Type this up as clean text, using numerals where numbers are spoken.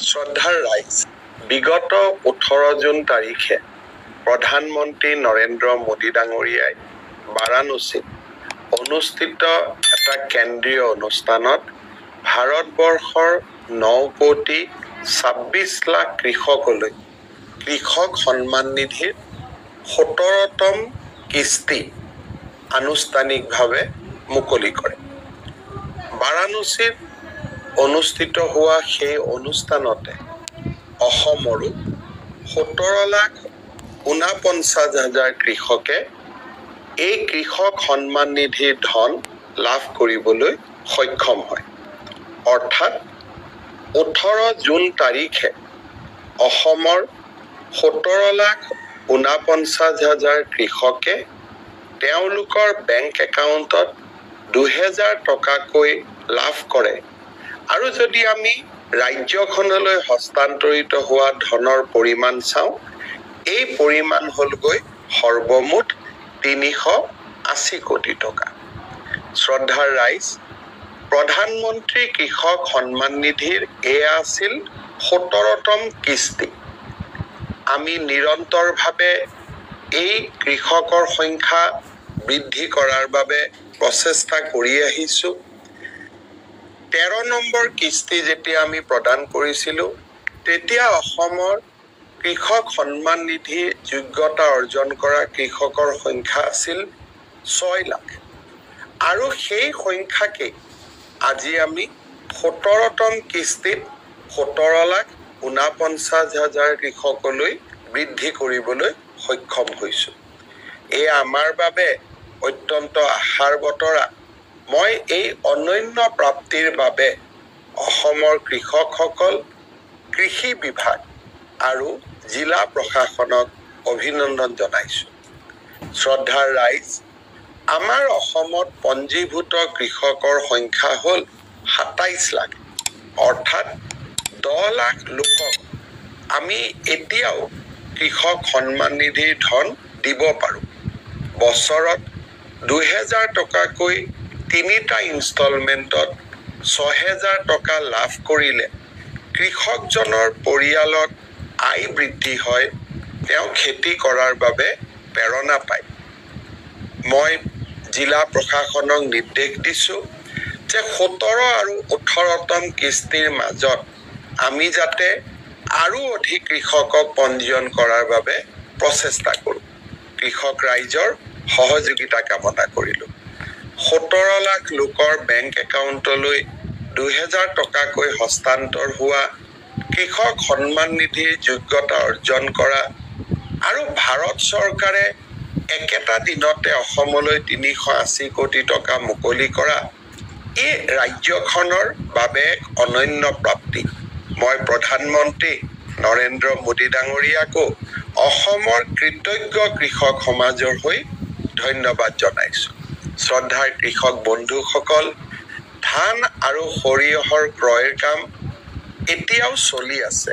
শ্ৰদ্ধাৰ ৰাইজ, বিগত 18 জুন তাৰিখে প্ৰধানমন্ত্ৰী নৰেন্দ্ৰ মোদী ডাঙৰীয়াই বাৰাণসীত অনুষ্ঠিত এটা কেন্দ্ৰীয় অনুষ্ঠানত ভাৰতবৰ্ষৰ 9,26,00,000 কৃষকলৈ কৃষক সন্মান নিধিৰ 17তম কিস্তি আনুষ্ঠানিকভাৱে মুকলি কৰে। বাৰাণসীত অনুষ্ঠিত হোৱা সেই অনুষ্ঠানতে অসমৰো 17,49,000 কৃষকে এই কৃষক সন্মান নিধিৰ ধন লাভ কৰিবলৈ সক্ষম হয়। অৰ্থাৎ 18 জুন তাৰিখে অসমৰ 17,49,000 কৃষকে তেওঁলোকৰ বেংক একাউণ্টত 2,000 টকাকৈ লাভ কৰে। আৰু যদি আমি ৰাজ্যখনলৈ হস্তান্তৰিত হোৱা ধনৰ পৰিমাণ চাওঁ, এই পৰিমাণ হ'লগৈ সৰ্বমুঠ 380 কোটি টকা। শ্ৰদ্ধাৰ ৰাইজ, প্ৰধানমন্ত্ৰী কৃষক সন্মান নিধিৰ এয়া আছিল 17তম কিস্তি। আমি নিৰন্তৰভাৱে এই কৃষকৰ সংখ্যা বৃদ্ধি কৰাৰ বাবে প্ৰচেষ্টা কৰি আহিছোঁ। 13 নম্বৰ কিস্তি যেতিয়া আমি প্ৰদান কৰিছিলোঁ, তেতিয়া অসমৰ কৃষক সন্মান নিধি যোগ্যতা অৰ্জন কৰা কৃষকৰ সংখ্যা আছিল 6 লাখ। আৰু সেই সংখ্যাকে আজি আমি 17তম কিস্তিত 17,49,000 কৃষকলৈ বৃদ্ধি কৰিবলৈ সক্ষম হৈছোঁ। এয়া আমাৰ বাবে অত্যন্ত আশাৰ বতৰা। মই এই অনন্য প্ৰাপ্তিৰ বাবে অসমৰ কৃষকসকল, কৃষি বিভাগ আৰু জিলা প্ৰশাসনক অভিনন্দন জনাইছোঁ। শ্ৰদ্ধাৰ ৰাইজ, আমাৰ অসমত পঞ্জীভূত কৃষকৰ সংখ্যা হ'ল 27 লাখ। অৰ্থাৎ 10 লাখ লোকক আমি এতিয়াও কৃষক সন্মান নিধিৰ ধন দিব পাৰোঁ। বছৰত 2,000 টকাকৈ 3টা ইনষ্টলমেণ্টত 6,000 টকা লাভ কৰিলে কৃষকজনৰ পৰিয়ালত আয় বৃদ্ধি হয়, তেওঁ খেতি কৰাৰ বাবে প্ৰেৰণা পায়। মই জিলা প্ৰশাসনক নিৰ্দেশ দিছোঁ যে 17 আৰু 18তম কিস্তিৰ মাজত আমি যাতে আৰু অধিক কৃষকক পঞ্জীয়ন কৰাৰ বাবে প্ৰচেষ্টা কৰোঁ। কৃষক ৰাইজৰ সহযোগিতা কামনা কৰিলোঁ। 17 লাখ লোকৰ বেংক একাউণ্টলৈ 2,000 টকাকৈ হস্তান্তৰ হোৱা, কৃষক সন্মান নিধিৰ যোগ্যতা অৰ্জন কৰা আৰু ভাৰত চৰকাৰে একেটা দিনতে অসমলৈ 380 কোটি টকা মুকলি কৰা, এই ৰাজ্যখনৰ বাবে এক অনন্য প্ৰাপ্তি। মই প্ৰধানমন্ত্ৰী নৰেন্দ্ৰ মোদী ডাঙৰীয়াকো অসমৰ কৃতজ্ঞ কৃষক সমাজৰ হৈ ধন্যবাদ জনাইছোঁ। শ্ৰদ্ধাৰ কৃষক বন্ধুসকল, ধান আৰু সৰিয়হৰ ক্ৰয়ৰ কাম এতিয়াও চলি আছে।